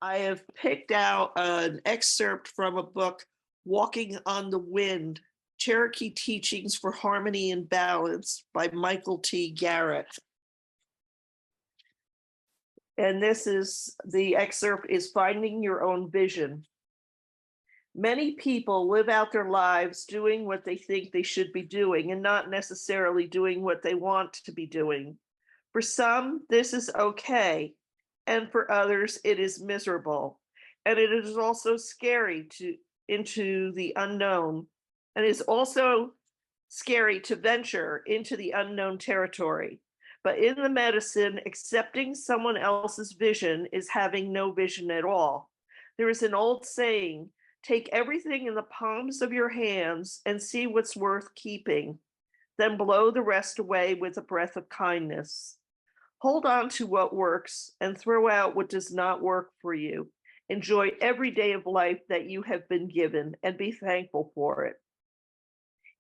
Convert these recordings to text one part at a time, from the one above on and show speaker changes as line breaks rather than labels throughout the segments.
I have picked out an excerpt from a book, Walking on the Wind, Cherokee Teachings for Harmony and Balance by Michael T. Garrett. And the excerpt is Finding Your Own Vision. Many people live out their lives doing what they think they should be doing and not necessarily doing what they want to be doing. For some, this is okay, and for others, it is miserable. And it is also scary into the unknown, and it's also scary to venture into the unknown territory. But in the medicine, accepting someone else's vision is having no vision at all. There is an old saying, take everything in the palms of your hands and see what's worth keeping, then blow the rest away with a breath of kindness. Hold on to what works and throw out what does not work for you. Enjoy every day of life that you have been given and be thankful for it.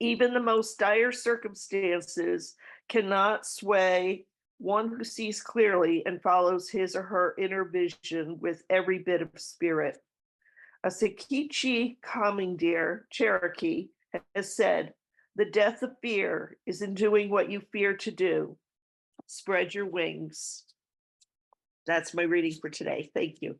Even the most dire circumstances cannot sway one who sees clearly and follows his or her inner vision with every bit of spirit. A Sekichi commandeer, Cherokee, has said, the death of fear is in doing what you fear to do. Spread your wings. That's my reading for today. Thank you.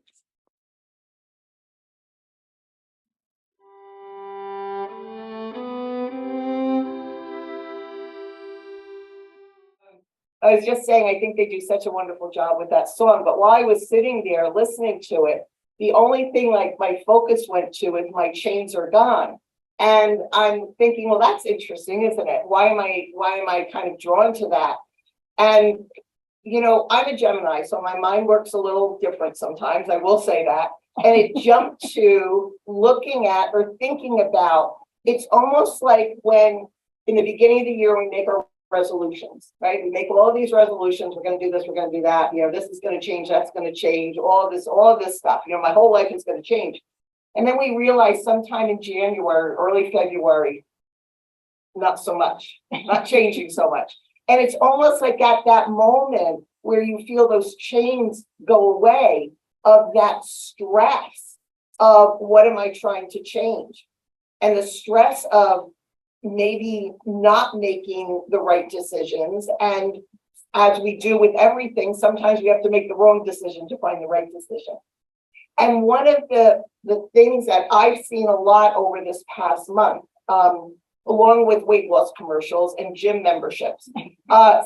I was just saying, I think they do such a wonderful job with that song. But while I was sitting there listening to it, the only thing like my focus went to is my chains are gone. And I'm thinking, well, that's interesting, isn't it? Why am I kind of drawn to that? And you know, I'm a Gemini, so my mind works a little different sometimes, I will say that. And it jumped to looking at or thinking about, it's almost like when in the beginning of the year we make our resolutions, right? We make all of these resolutions, we're going to do this, we're going to do that, you know, this is going to change, that's going to change, all of this stuff, you know, my whole life is going to change. And then we realize sometime in January, early February, not so much, not changing so much. And it's almost like at that moment where you feel those chains go away of that stress of what am I trying to change? And the stress of maybe not making the right decisions. And as we do with everything, sometimes we have to make the wrong decision to find the right decision. And one of the things that I've seen a lot over this past month, along with weight loss commercials and gym memberships,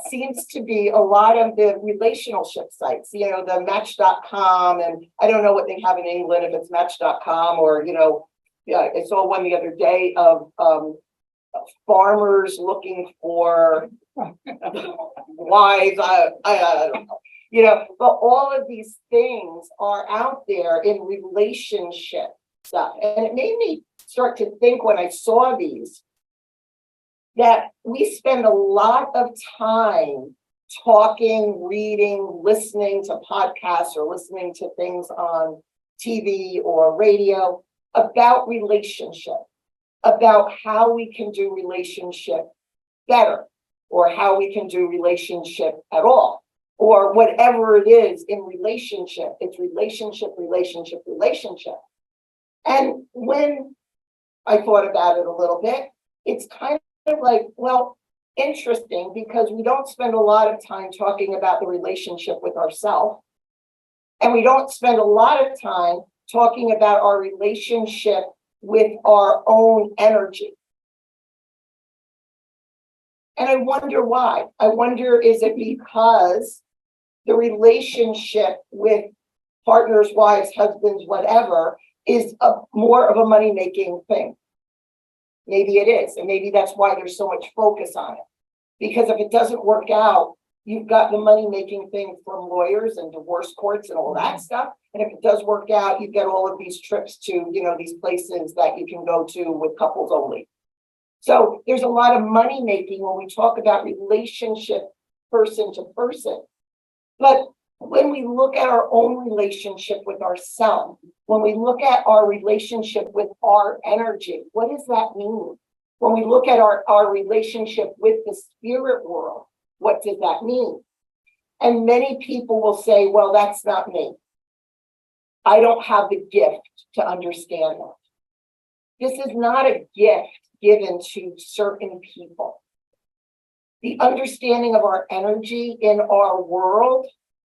seems to be a lot of the relationship sites, you know, the Match.com, and I don't know what they have in England, if it's Match.com or, you know, yeah, I saw one the other day of farmers looking for wives, I don't know, you know, but all of these things are out there in relationship stuff. And it made me start to think when I saw these, that we spend a lot of time talking, reading, listening to podcasts or listening to things on TV or radio about relationship, about how we can do relationship better, or how we can do relationship at all, or whatever it is in relationship. It's relationship, relationship, relationship. And when I thought about it a little bit, it's kind of like, well, interesting, because we don't spend a lot of time talking about the relationship with ourselves. And we don't spend a lot of time talking about our relationship with our own energy. And I wonder why. I wonder, is it because the relationship with partners, wives, husbands, whatever, is more of a money-making thing? Maybe it is, and maybe that's why there's so much focus on it. Because if it doesn't work out, you've got the money-making thing from lawyers and divorce courts and all that stuff. And if it does work out, you get all of these trips to, you know, these places that you can go to with couples only. So there's a lot of money-making when we talk about relationship person to person. But when we look at our own relationship with ourselves, when we look at our relationship with our energy, what does that mean? When we look at our relationship with the spirit world, what does that mean? And many people will say, well, that's not me. I don't have the gift to understand that. This is not a gift given to certain people. The understanding of our energy in our world,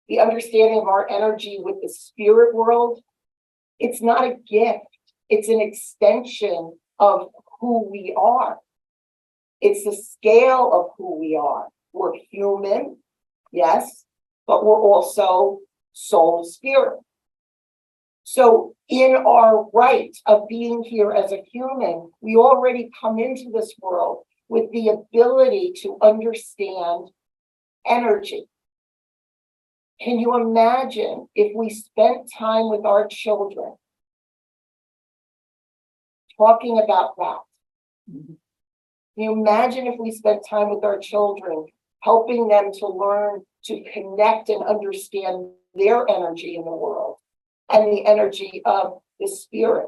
the understanding of our energy with the spirit world, it's not a gift. It's an extension of who we are. It's the scale of who we are. We're human, yes, but we're also soul spirit. So in our right of being here as a human, we already come into this world with the ability to understand energy. Can you imagine if we spent time with our children talking about that? Can you imagine if we spent time with our children, helping them to learn to connect and understand their energy in the world and the energy of the spirit?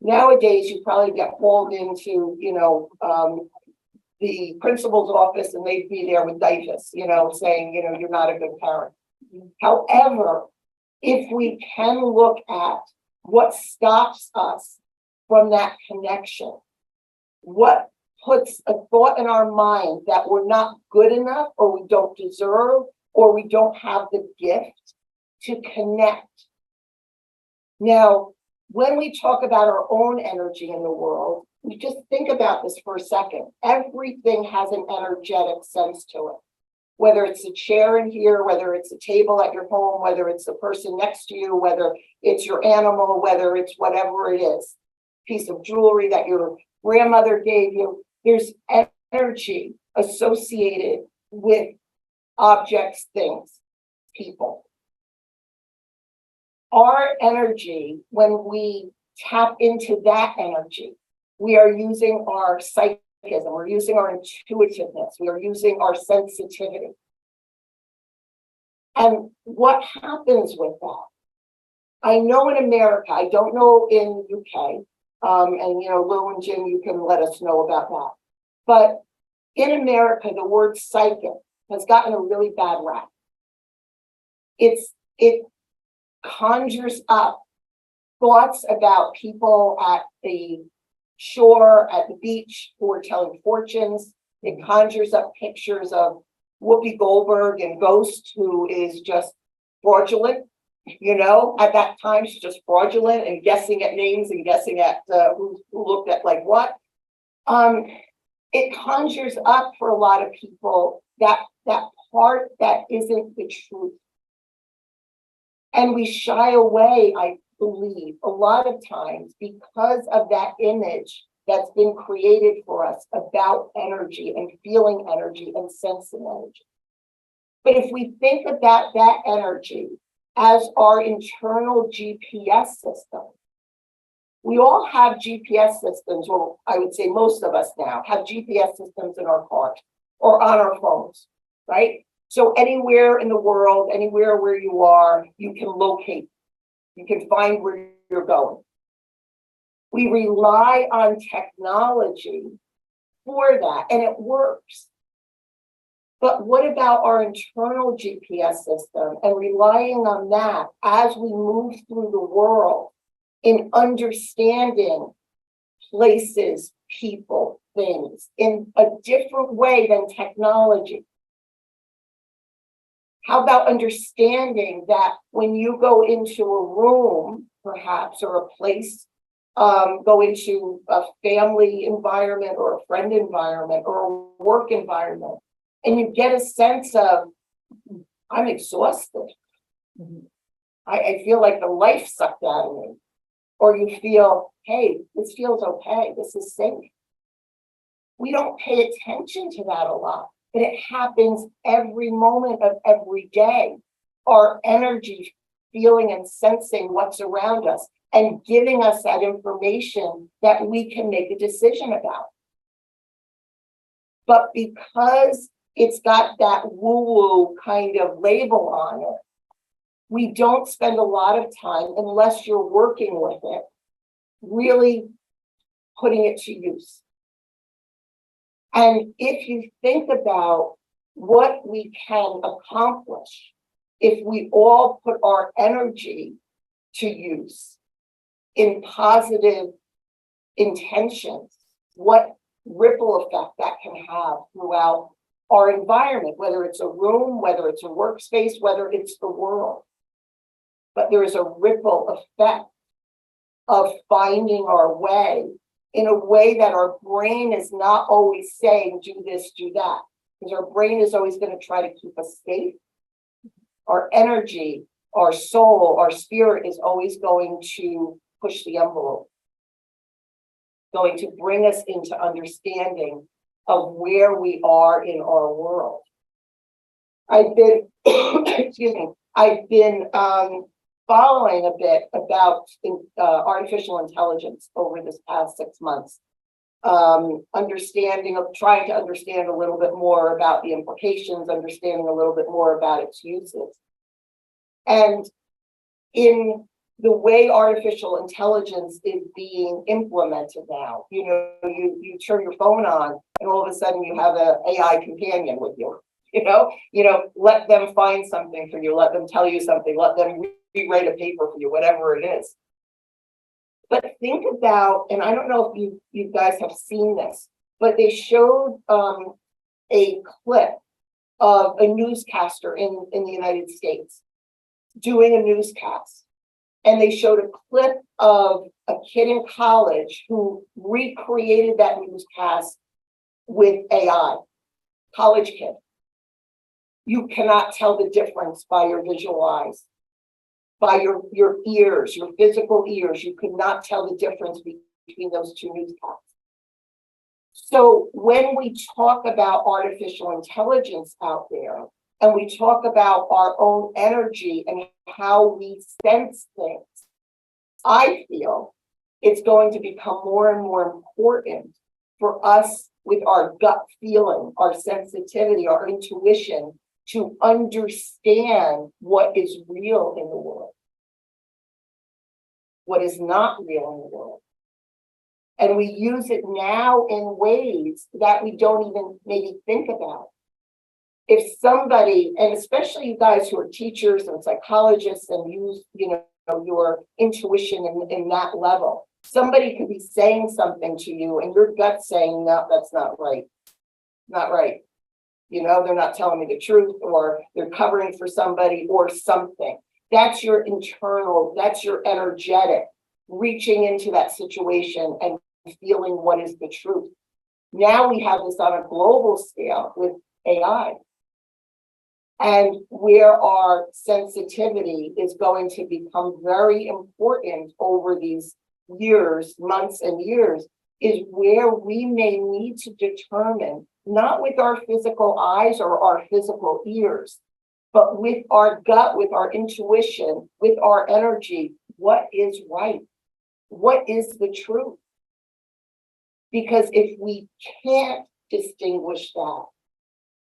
Nowadays, you probably get called into, the principal's office and they'd be there with DIFUS, saying, you're not a good parent. However, if we can look at what stops us from that connection, what puts a thought in our mind that we're not good enough or we don't deserve or we don't have the gift to connect. Now, when we talk about our own energy in the world, we just think about this for a second. Everything has an energetic sense to it. Whether it's a chair in here, whether it's a table at your home, whether it's the person next to you, whether it's your animal, whether it's whatever it is, piece of jewelry that your grandmother gave you, there's energy associated with objects, things, people. Our energy, when we tap into that energy, we are using our psychism, we're using our intuitiveness, we are using our sensitivity. And what happens with that? I know in America, I don't know in UK, and Lou and Jim, you can let us know about that. But in America, the word psychic has gotten a really bad rap. It conjures up thoughts about people at the shore, at the beach, who are telling fortunes. It conjures up pictures of Whoopi Goldberg and Ghost, who is just fraudulent. At that time, she's just fraudulent and guessing at names and guessing at who looked at like what. It conjures up for a lot of people that part that isn't the truth. And we shy away, I believe, a lot of times because of that image that's been created for us about energy and feeling energy and sensing energy. But if we think about that energy as our internal GPS system, we all have GPS systems, well, I would say most of us now have GPS systems in our cars or on our phones, right? So anywhere in the world, anywhere where you are, you can locate, you can find where you're going. We rely on technology for that, and it works. But what about our internal GPS system and relying on that as we move through the world in understanding places, people, things in a different way than technology? How about understanding that when you go into a room, perhaps, or a place, go into a family environment or a friend environment or a work environment, and you get a sense of, I'm exhausted. I feel like the life sucked out of me. Or you feel, hey, this feels okay, this is safe. We don't pay attention to that a lot. But it happens every moment of every day. Our energy feeling and sensing what's around us and giving us that information that we can make a decision about. But because it's got that woo-woo kind of label on it, we don't spend a lot of time, unless you're working with it, really putting it to use. And if you think about what we can accomplish if we all put our energy to use in positive intentions, what ripple effect that can have throughout our environment, whether it's a room, whether it's a workspace, whether it's the world. But there is a ripple effect of finding our way in a way that our brain is not always saying, do this, do that. Because our brain is always going to try to keep us safe. Our energy, our soul, our spirit is always going to push the envelope, going to bring us into understanding of where we are in our world. I've been, excuse me, I've been following a bit about artificial intelligence over this past 6 months, trying to understand a little bit more about the implications, understanding a little bit more about its uses. And in the way artificial intelligence is being implemented now, you turn your phone on and all of a sudden you have an AI companion with you. Let them find something for you, let them tell you something, let them rewrite a paper for you, whatever it is. But think about, and I don't know if you guys have seen this, but they showed a clip of a newscaster in the United States doing a newscast. And they showed a clip of a kid in college who recreated that newscast with AI, college kid. You cannot tell the difference by your visual eyes, by your ears, your physical ears. You could not tell the difference between those two newscasts. So when we talk about artificial intelligence out there, and we talk about our own energy and how we sense things, I feel it's going to become more and more important for us with our gut feeling, our sensitivity, our intuition, to understand what is real in the world, what is not real in the world. And we use it now in ways that we don't even maybe think about. If somebody, and especially you guys who are teachers and psychologists and use, your intuition in that level, somebody could be saying something to you and your gut saying, no, that's not right. Not right. They're not telling me the truth, or they're covering for somebody or something. That's your internal, that's your energetic reaching into that situation and feeling what is the truth. Now we have this on a global scale with AI. And where our sensitivity is going to become very important over these years, months and years, is where we may need to determine, not with our physical eyes or our physical ears, but with our gut, with our intuition, with our energy, what is right? What is the truth? Because if we can't distinguish that,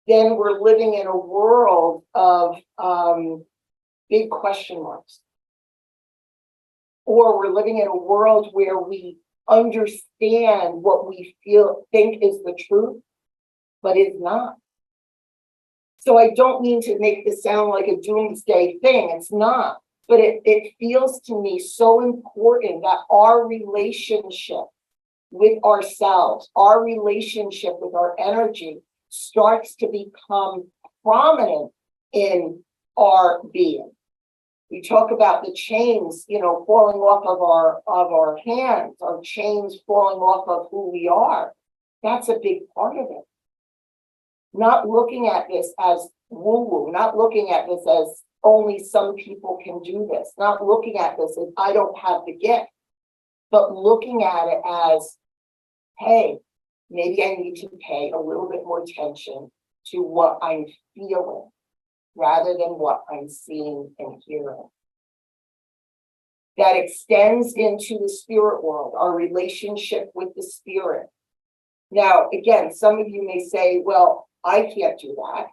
then we're living in a world of big question marks. Or we're living in a world where we understand what we think is the truth, but is not. So I don't mean to make this sound like a doomsday thing. It's not. But it feels to me so important that our relationship with ourselves, our relationship with our energy, starts to become prominent in our being. We talk about the chains, falling off of our hands, our chains falling off of who we are. That's a big part of it. Not looking at this as woo-woo, not looking at this as only some people can do this, not looking at this as I don't have the gift, but looking at it as, hey, maybe I need to pay a little bit more attention to what I'm feeling rather than what I'm seeing and hearing. That extends into the spirit world, our relationship with the spirit. Now, again, some of you may say, well, I can't do that.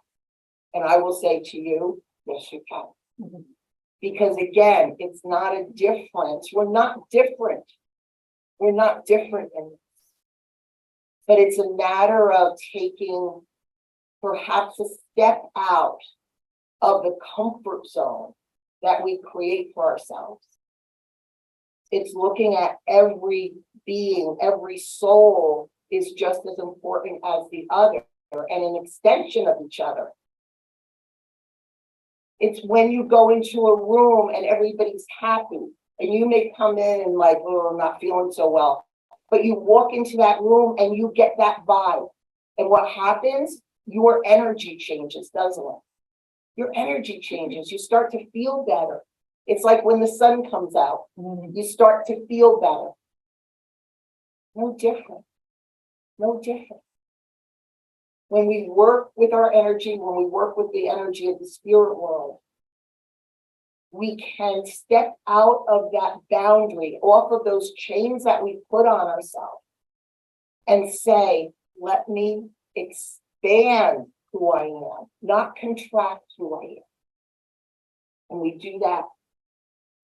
And I will say to you, yes, you can. Mm-hmm. Because again, it's not a difference. We're not different. We're not different in this. But it's a matter of taking perhaps a step out of the comfort zone that we create for ourselves It's looking at every being, every soul is just as important as the other and an extension of each other. It's when you go into a room and everybody's happy and you may come in and like, oh, I'm not feeling so well. But you walk into that room and you get that vibe. And what happens? Your energy changes, doesn't it? Your energy changes. You start to feel better. It's like when the sun comes out, you start to feel better. No different. No different. When we work with our energy, when we work with the energy of the spirit world, we can step out of that boundary, off of those chains that we put on ourselves, and say, let me expand who I am, not contract who I am. And we do that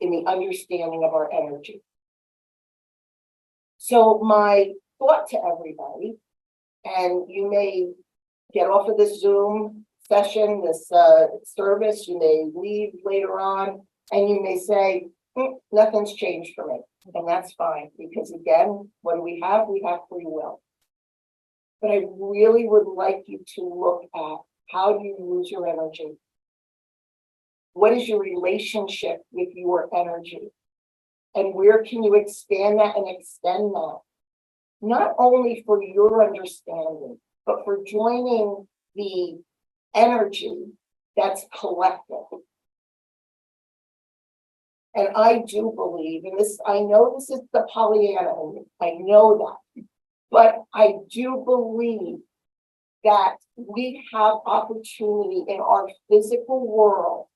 in the understanding of our energy. So my thought to everybody, and you may get off of this Zoom session, this service, you may leave later on, and you may say, nothing's changed for me. And that's fine, because again, what do we have? We have free will. But I really would like you to look at, how do you use your energy? What is your relationship with your energy? And where can you expand that and extend that? Not only for your understanding, but for joining the energy that's collective. And I do believe, and this, I know this is the Pollyanna in me, I know that, but I do believe that we have opportunity in our physical world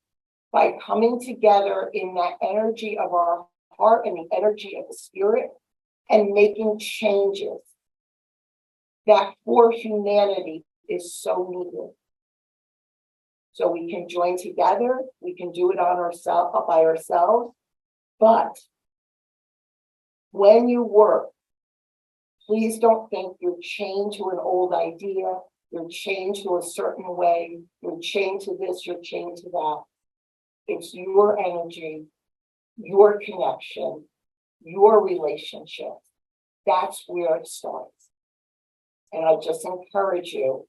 by coming together in that energy of our heart and the energy of the spirit and making changes that for humanity is so needed. So we can join together, we can do it on ourselves, by ourselves, but when you work, please don't think you're chained to an old idea, you're chained to a certain way, you're chained to this, you're chained to that. It's your energy, your connection, your relationship. That's where it starts. And I just encourage you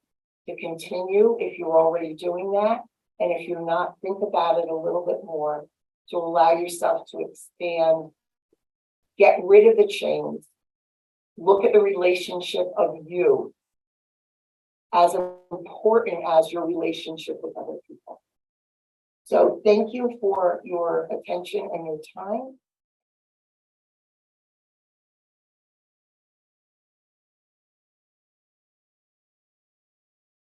to continue if you're already doing that. And if you're not, think about it a little bit more to allow yourself to expand, get rid of the chains, look at the relationship of you as important as your relationship with other people. So thank you for your attention and your time.